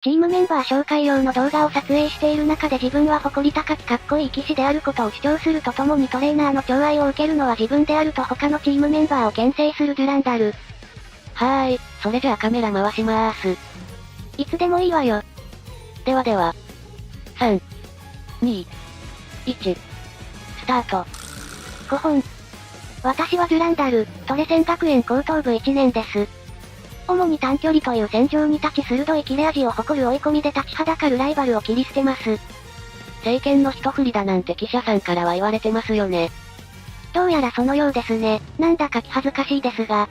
チームメンバー紹介用の動画を撮影している中で自分は誇り高きかっこいい騎士であることを主張するとともにトレーナーの寵愛を受けるのは自分であると他のチームメンバーを牽制するデュランダル。はーい、それじゃあカメラ回しまーす。いつでもいいわよ。ではでは。3、2、1、スタート。5本。私はデュランダル、トレセン学園高等部1年です。主に短距離という戦場に立ち鋭い切れ味を誇る追い込みで立ちはだかるライバルを切り捨てます。聖剣の一振りだなんて記者さんからは言われてますよね。どうやらそのようですね。なんだか気恥ずかしいですが。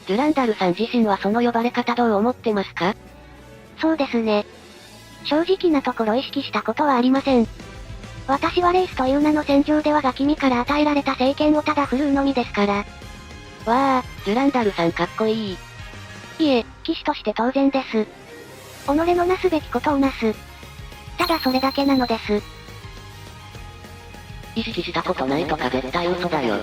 デュランダルさん自身はその呼ばれ方どう思ってますか？そうですね。正直なところ意識したことはありません。私はレースという名の戦場ではガキミから与えられた聖剣をただ振るうのみですから。わー、デュランダルさんかっこいい。いえ、騎士として当然です。己のなすべきことをなす。ただそれだけなのです。意識したことないとか絶対嘘だよ。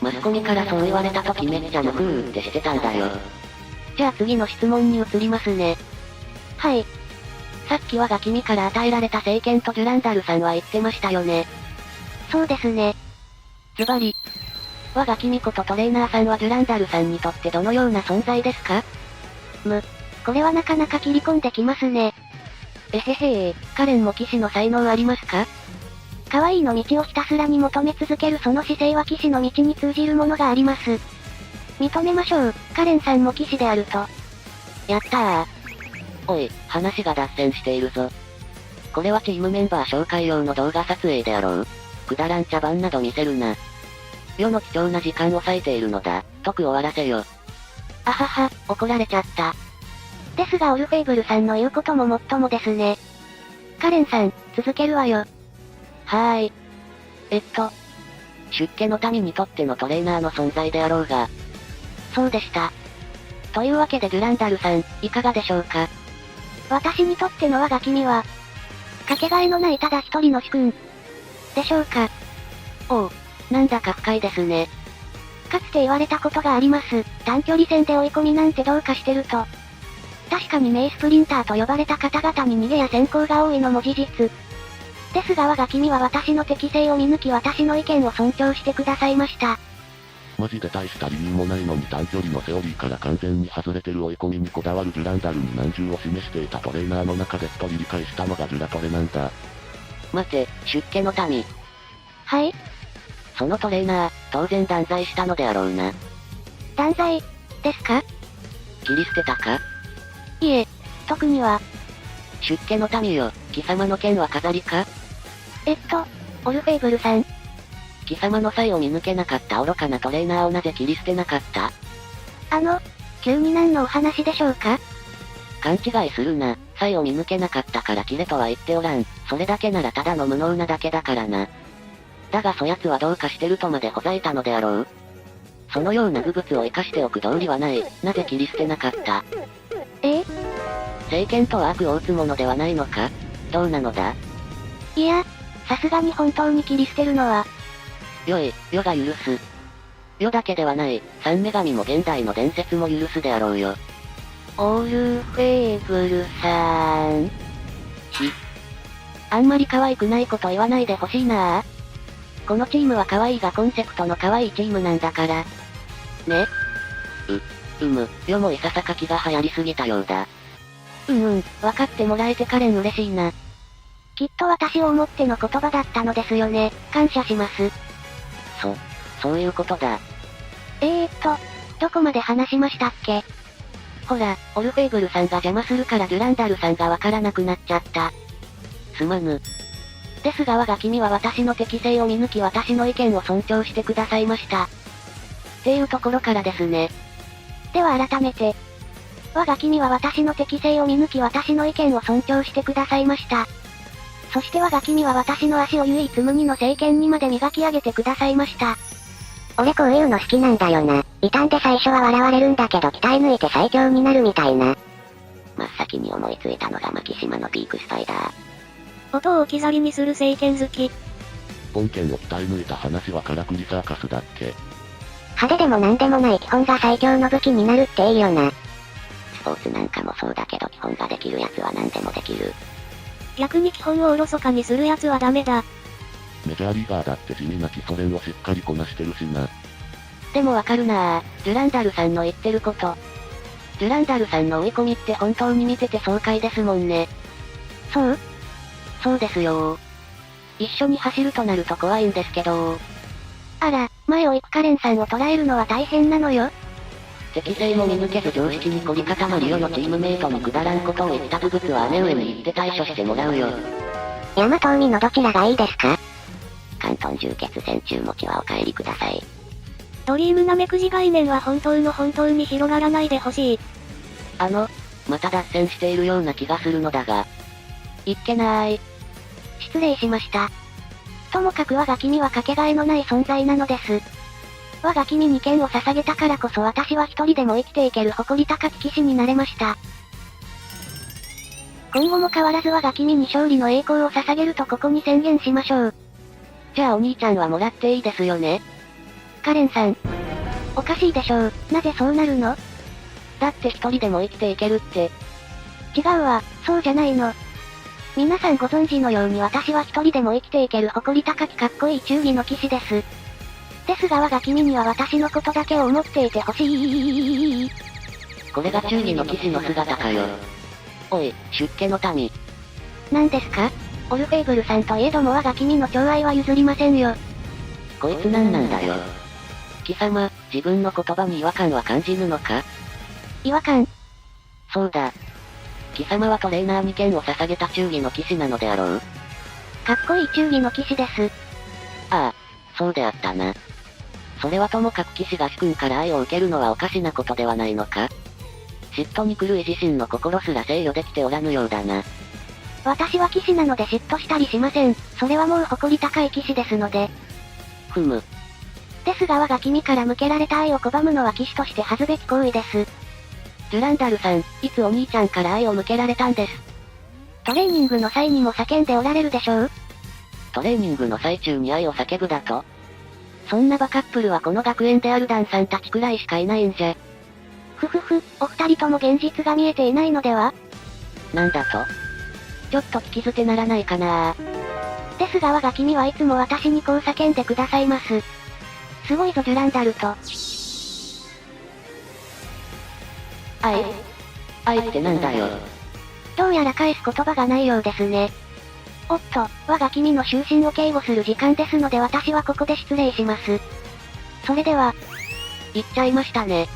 マスコミからそう言われた時めっちゃムフーってしてたんだよ。じゃあ次の質問に移りますね。はい。さっきはガキミから与えられた聖剣とデュランダルさんは言ってましたよね。そうですね。ズバリ。我が君ことトレーナーさんはデュランダルさんにとってどのような存在ですか？これはなかなか切り込んできますね。えへへー、カレンも騎士の才能ありますか？可愛いの道をひたすらに求め続けるその姿勢は騎士の道に通じるものがあります。認めましょう、カレンさんも騎士であると。やったー。おい、話が脱線しているぞ。これはチームメンバー紹介用の動画撮影であろう。くだらん茶番など見せるな。世の貴重な時間を割いているのだ。得終わらせよ。あはは、怒られちゃった。ですがオルフェイブルさんの言うことももっともですね。カレンさん、続けるわよ。はーい。出家の民にとってのトレーナーの存在であろうが。そうでした。というわけでデュランダルさん、いかがでしょうか？私にとっての我が君は、かけがえのないただ一人の主君。でしょうか。おう、なんだか深いですね。かつて言われたことがあります。短距離戦で追い込みなんてどうかしてると。確かに名スプリンターと呼ばれた方々に逃げや先行が多いのも事実。ですが我が君は私の適性を見抜き私の意見を尊重してくださいました。マジで大した理由もないのに短距離のセオリーから完全に外れてる追い込みにこだわるデュランダルに難重を示していたトレーナーの中で一人理解したのがデュラトレなんだ。待て、出家の民。はい？そのトレーナー、当然断罪したのであろうな。断罪、ですか？切り捨てたか？いえ、特には。出家の民よ、貴様の剣は飾りか？オルフェイブルさん。貴様の才を見抜けなかった愚かなトレーナーをなぜ切り捨てなかった？急に何のお話でしょうか？勘違いするな。才を見抜けなかったから切れとは言っておらん。それだけならただの無能なだけだからな。だがそやつはどうかしてるとまでほざいたのであろう。そのような愚物を生かしておく道理はない。なぜ切り捨てなかった？聖剣とは悪を打つものではないのか？どうなのだ？いや、さすがに本当に切り捨てるのは。よい、世が許す。世だけではない、三女神も現代の伝説も許すであろうよ。オルフェーブルさん。あんまり可愛くないこと言わないでほしいなぁ。このチームは可愛いがコンセプトの可愛いチームなんだから。ね？世もいささか気が流行りすぎたようだ。分かってもらえてカレン嬉しいな。きっと私を思っての言葉だったのですよね。感謝します。そういうことだ。どこまで話しましたっけ？ほら、オルフェーブルさんが邪魔するからデュランダルさんがわからなくなっちゃった。すまぬ。ですが我が君は私の適性を見抜き私の意見を尊重してくださいました。っていうところからですね。では改めて。我が君は私の適性を見抜き私の意見を尊重してくださいました。そして我が君は私の足を唯一無二の聖剣にまで磨き上げてくださいました。俺こういうの好きなんだよな。傷んで最初は笑われるんだけど鍛え抜いて最強になるみたいな。真っ先に思いついたのが牧島のピークスパイダー。音を置き去りにする聖剣好き。本剣を鍛え抜いた話はカラクリサーカスだっけ？派手でもなんでもない基本が最強の武器になるっていいよな。スポーツなんかもそうだけど基本ができる奴は何でもできる。逆に基本をおろそかにする奴はダメだ。メジャーリーガーだって地味な基礎練をしっかりこなしてるしな。でもわかるなぁ、ジュランダルさんの言ってること。ジュランダルさんの追い込みって本当に見てて爽快ですもんね。そうですよー。一緒に走るとなると怖いんですけどー。あら、前を行くカレンさんを捉えるのは大変なのよ。適性も見抜けず常識に凝り固まり世のチームメイトにくだらんことを言ったブブツは姉上に言って対処してもらうよ。大和海のどちらがいいですか？関東充血戦中持ちはお帰りください。ドリームナメクジ概念は本当に広がらないでほしい。また脱線しているような気がするのだが。いっけなーい。失礼しました。ともかく我が君はかけがえのない存在なのです。我が君に剣を捧げたからこそ私は一人でも生きていける誇り高き騎士になれました。今後も変わらず我が君に勝利の栄光を捧げるとここに宣言しましょう。じゃあお兄ちゃんはもらっていいですよね。カレンさん。おかしいでしょう。なぜそうなるの？だって一人でも生きていけるって。違うわ、そうじゃないの。皆さんご存知のように私は一人でも生きていける誇り高きかっこいい忠義の騎士です。ですが我が君には私のことだけを思っていてほしい。これが忠義の騎士の姿かよ。おい、出家の民。何ですか？オルフェイブルさんといえども我が君の寵愛は譲りませんよ。こいつなんなんだよ。貴様、自分の言葉に違和感は感じぬのか？違和感。そうだ。貴様はトレーナーに剣を捧げた忠義の騎士なのであろう。かっこいい忠義の騎士です。ああ、そうであったな。それはともかく騎士が主君から愛を受けるのはおかしなことではないのか？嫉妬に狂い自身の心すら制御できておらぬようだな。私は騎士なので嫉妬したりしません。それはもう誇り高い騎士ですので。ふむ。ですが我が君から向けられた愛を拒むのは騎士として恥ずべき行為です。ジュランダルさん、いつお兄ちゃんから愛を向けられたんです。トレーニングの際にも叫んでおられるでしょう？トレーニングの最中に愛を叫ぶだと？そんなバカップルはこの学園であるダンさんたちくらいしかいないんじゃ。ふふふ、お二人とも現実が見えていないのでは？なんだと？ちょっと聞き捨てならないかな。ですが我が君はいつも私にこう叫んでくださいます。すごいぞジュランダルと。愛ってなんだよ。どうやら返す言葉がないようですね。おっと、我が君の就寝を警護する時間ですので私はここで失礼します。それでは、言っちゃいましたね。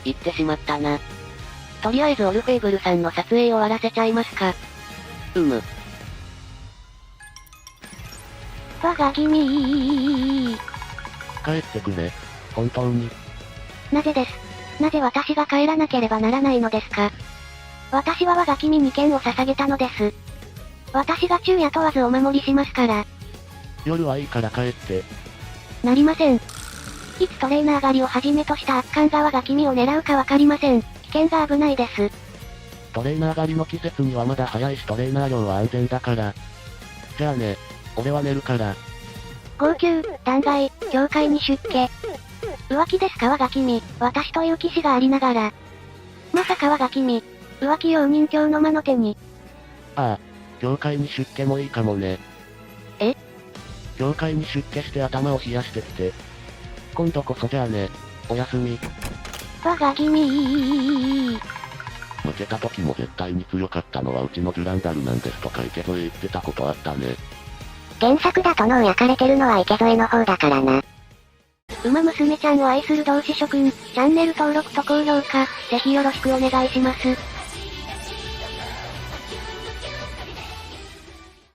言ってしまったな。とりあえずオルフェイブルさんの撮影終わらせちゃいますか。我が君帰ってくれ。本当に。なぜです。なぜ私が帰らなければならないのですか？私は我が君に剣を捧げたのです。私が昼夜問わずお守りしますから。夜はいいから帰って。なりません。いつトレーナー狩りをはじめとした悪漢が我が君を狙うかわかりません。危険が危ないです。トレーナー狩りの季節にはまだ早いしトレーナー料は安全だから。じゃあね、俺は寝るから。号泣、弾劾、教会に出家。浮気ですか我が君、私という騎士がありながら。まさか我が君、浮気容認教の魔の手に。ああ、教会に出家もいいかもね。え？教会に出家して頭を冷やしてきて。今度こそじゃあね、おやすみ。我が君負けた時も絶対に強かったのはうちのデュランダルなんですとか池添言ってたことあったね。原作だと脳焼かれてるのは池添の方だからな。馬娘ちゃんを愛する同志諸君、チャンネル登録と高評価、ぜひよろしくお願いします。